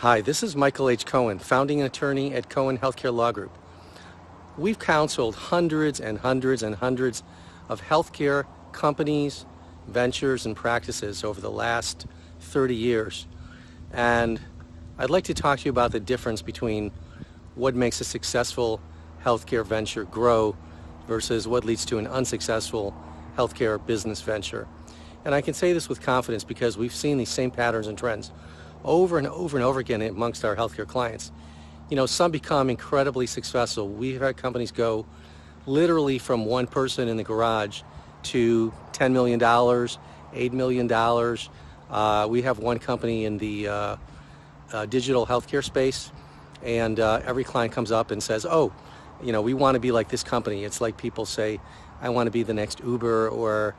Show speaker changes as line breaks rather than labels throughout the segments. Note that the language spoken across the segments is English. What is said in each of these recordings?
Hi, this is Michael H. Cohen, founding attorney at Cohen Healthcare Law Group. We've counseled hundreds and hundreds and hundreds of healthcare companies, ventures, and practices over the last 30 years. And I'd like to talk to you about the difference between what makes a successful healthcare venture grow versus what leads to an unsuccessful healthcare business venture. And I can say this with confidence because we've seen these same patterns and trends over and over and over again amongst our healthcare clients. You know, some become incredibly successful. We've had companies go literally from one person in the garage to $10 million, $8 million. We have one company in the digital healthcare space, and every client comes up and says, oh, you know, we want to be like this company. It's like people say, I want to be the next Uber, or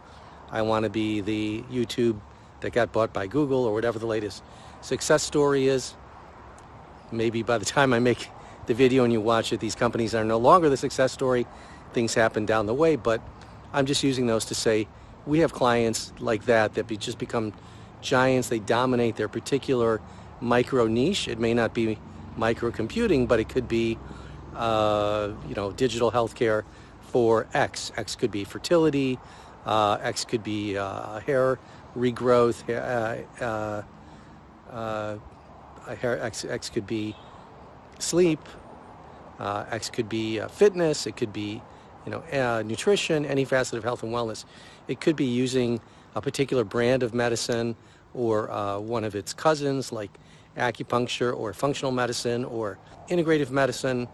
I want to be the YouTube that got bought by Google, or whatever the latest success story is. Maybe by the time I make the video and you watch it, these companies are no longer the success story. Things happen down the way, but I'm just using those to say we have clients like that just become giants. They dominate their particular micro niche. It may not be micro computing, but it could be digital healthcare for X. X could be fertility. X could be hair regrowth. X could be sleep. X could be fitness. It could be, nutrition, any facet of health and wellness. It could be using a particular brand of medicine or one of its cousins, like acupuncture or functional medicine or integrative medicine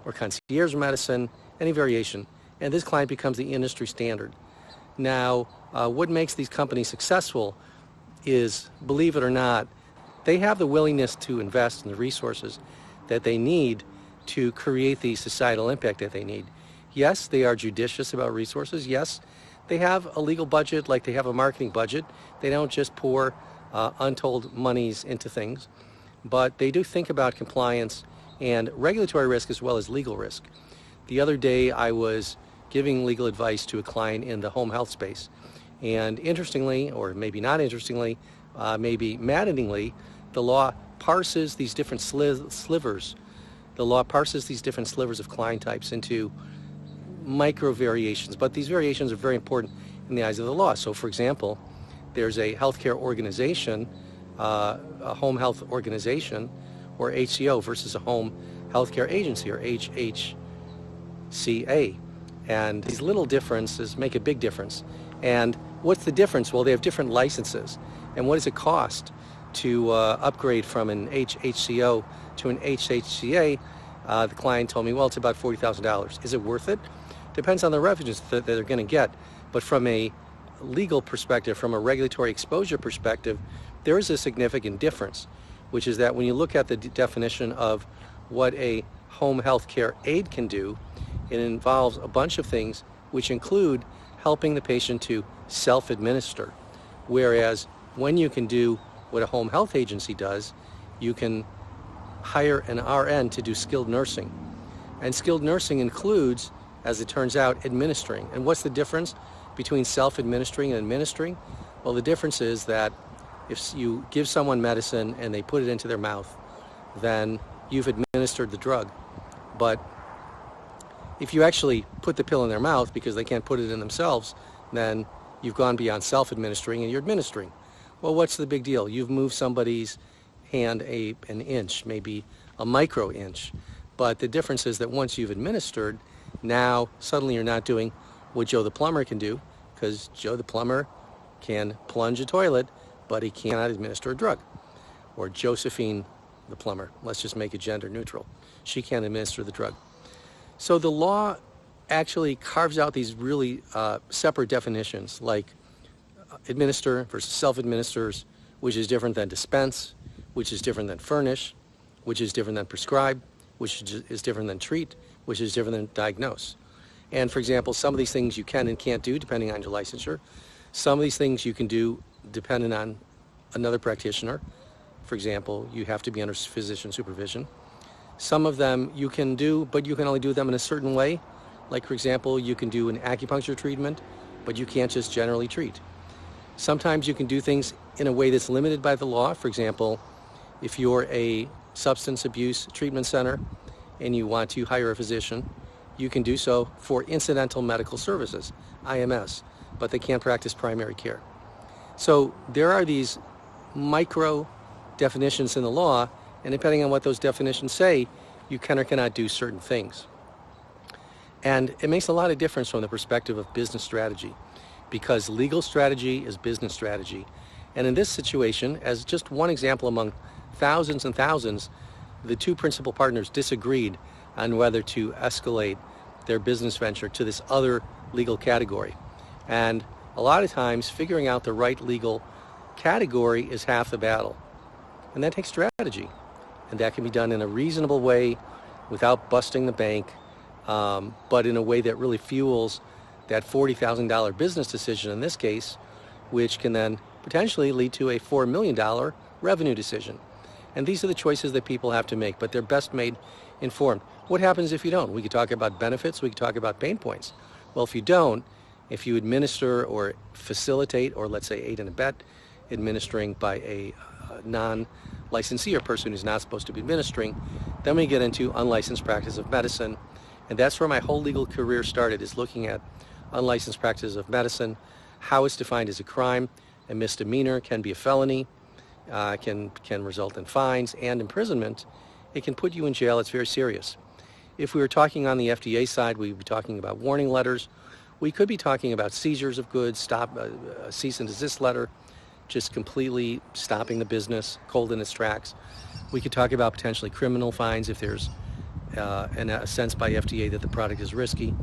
or concierge medicine, any variation. And this client becomes the industry standard. Now, what makes these companies successful is, believe it or not, they have the willingness to invest in the resources that they need to create the societal impact that they need. Yes, they are judicious about resources. Yes, they have a legal budget like they have a marketing budget. They don't just pour untold monies into things, but they do think about compliance and regulatory risk as well as legal risk. The other day, I was giving legal advice to a client in the home health space. And interestingly, or maybe not interestingly, maybe maddeningly, the law parses these different slivers. The law parses these different slivers of client types into micro variations, but these variations are very important in the eyes of the law. So for example, there's a healthcare organization, a home health organization, or HCO versus a home healthcare agency, or HHCA. And these little differences make a big difference. And what's the difference? Well, they have different licenses. And what does it cost to upgrade from an HHCO to an HHCA? The client told me, well, it's about $40,000. Is it worth it? Depends on the revenues that they're going to get. But from a legal perspective, from a regulatory exposure perspective, there is a significant difference, which is that when you look at the definition of what a home health care aide can do, it involves a bunch of things, which include helping the patient to self-administer. Whereas when you can do what a home health agency does, you can hire an RN to do skilled nursing. And skilled nursing includes, as it turns out, administering. And what's the difference between self-administering and administering? Well, the difference is that if you give someone medicine and they put it into their mouth, then you've administered the drug. But if you actually put the pill in their mouth because they can't put it in themselves, then you've gone beyond self-administering and you're administering. Well, what's the big deal? You've moved somebody's hand an inch, maybe a micro inch. But the difference is that once you've administered, now suddenly you're not doing what Joe the plumber can do, because Joe the plumber can plunge a toilet, but he cannot administer a drug. Or Josephine the plumber, let's just make it gender neutral. She can't administer the drug. So the law actually carves out these really separate definitions, like administer versus self-administers, which is different than dispense, which is different than furnish, which is different than prescribe, which is different than treat, which is different than diagnose. And for example, some of these things you can and can't do depending on your licensure. Some of these things you can do depending on another practitioner. For example, you have to be under physician supervision. Some of them you can do, but you can only do them in a certain way. Like, for example, you can do an acupuncture treatment, but you can't just generally treat. Sometimes you can do things in a way that's limited by the law. For example, If you're a substance abuse treatment center and you want to hire a physician, you can do so for incidental medical services, IMS, but they can't practice primary care. So there are these micro definitions in the law, and depending on what those definitions say, you can or cannot do certain things. And it makes a lot of difference from the perspective of business strategy, because legal strategy is business strategy. And in this situation, as just one example among thousands and thousands, the two principal partners disagreed on whether to escalate their business venture to this other legal category. And a lot of times, figuring out the right legal category is half the battle. And that takes strategy. And that can be done in a reasonable way without busting the bank, but in a way that really fuels that $40,000 business decision in this case, which can then potentially lead to a $4 million revenue decision. And these are the choices that people have to make, but they're best made informed. What happens if you don't? We could talk about benefits, we could talk about pain points. Well, if you don't, if you administer or facilitate, or let's say aid and abet administering by a non-licensee or person who's not supposed to be administering, then we get into unlicensed practice of medicine. And that's where my whole legal career started, is looking at unlicensed practice of medicine, how it's defined as a crime. A misdemeanor can be a felony, can result in fines and imprisonment. It can put you in jail. It's very serious. If we were talking on the FDA side, we'd be talking about warning letters. We could be talking about seizures of goods, a cease and desist letter, just completely stopping the business cold in its tracks. We could talk about potentially criminal fines if there's a sense by FDA that the product is risky.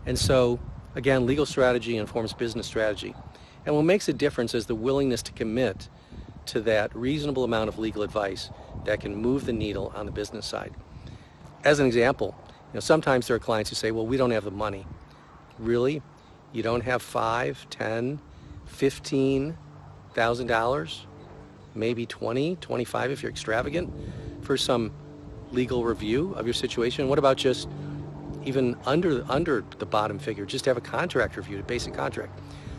And so, again, legal strategy informs business strategy. And what makes a difference is the willingness to commit to that reasonable amount of legal advice that can move the needle on the business side. As an example, sometimes there are clients who say, well, we don't have the money. Really? You don't have $5, $10, $15,000, maybe $20, $25 if you're extravagant, for some legal review of your situation? What about just even under the bottom figure, just have a contract reviewed, a basic contract?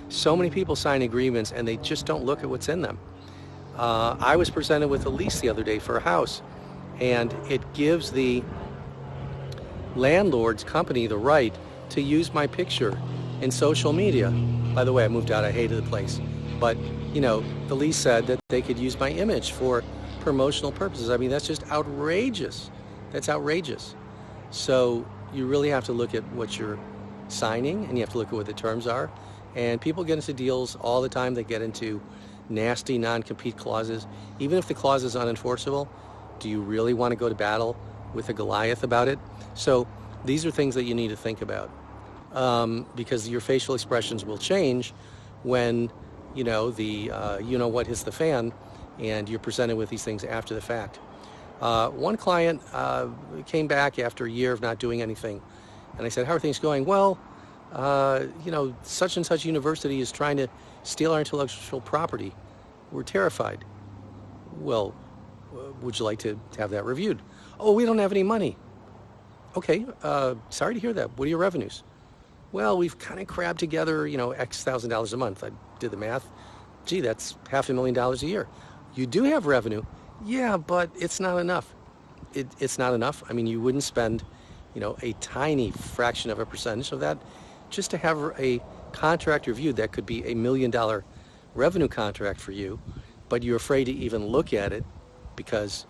So many people sign agreements and they just don't look at what's in them. I was presented with a lease the other day for a house, and it gives the landlord's company the right to use my picture in social media. By the way, I moved out, I hated the place. But, the lease said that they could use my image for promotional purposes. I mean, that's just outrageous. That's outrageous. So you really have to look at what you're signing, and you have to look at what the terms are. And people get into deals all the time. They get into nasty non-compete clauses. Even if the clause is unenforceable, do you really want to go to battle with a Goliath about it? So these are things that you need to think about, because your facial expressions will change when, what hits the fan, and you're presented with these things after the fact. One client came back after a year of not doing anything, and I said, how are things going? Well, such and such university is trying to steal our intellectual property. We're terrified. Well, would you like to have that reviewed? Oh, we don't have any money. Okay, sorry to hear that. What are your revenues? Well, we've kind of crabbed together, X $1,000 a month. I did the math. Gee, that's $500,000 a year. You do have revenue. Yeah, but it's not enough. It's not enough. I mean, you wouldn't spend, a tiny fraction of a percentage of that just to have a contract reviewed that could be $1 million revenue contract for you, but you're afraid to even look at it because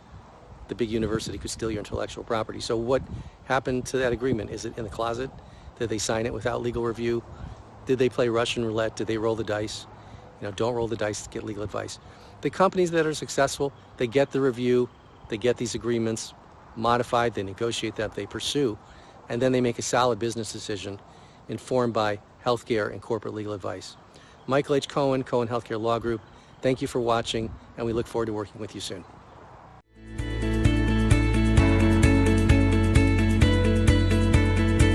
the big university could steal your intellectual property. So what happened to that agreement? Is it in the closet? Did they sign it without legal review? Did they play Russian roulette? Did they roll the dice? Don't roll the dice to get legal advice. The companies that are successful, they get the review, they get these agreements modified, they negotiate that, they pursue, and then they make a solid business decision informed by healthcare and corporate legal advice. Michael H. Cohen, Cohen Healthcare Law Group, thank you for watching, and we look forward to working with you soon.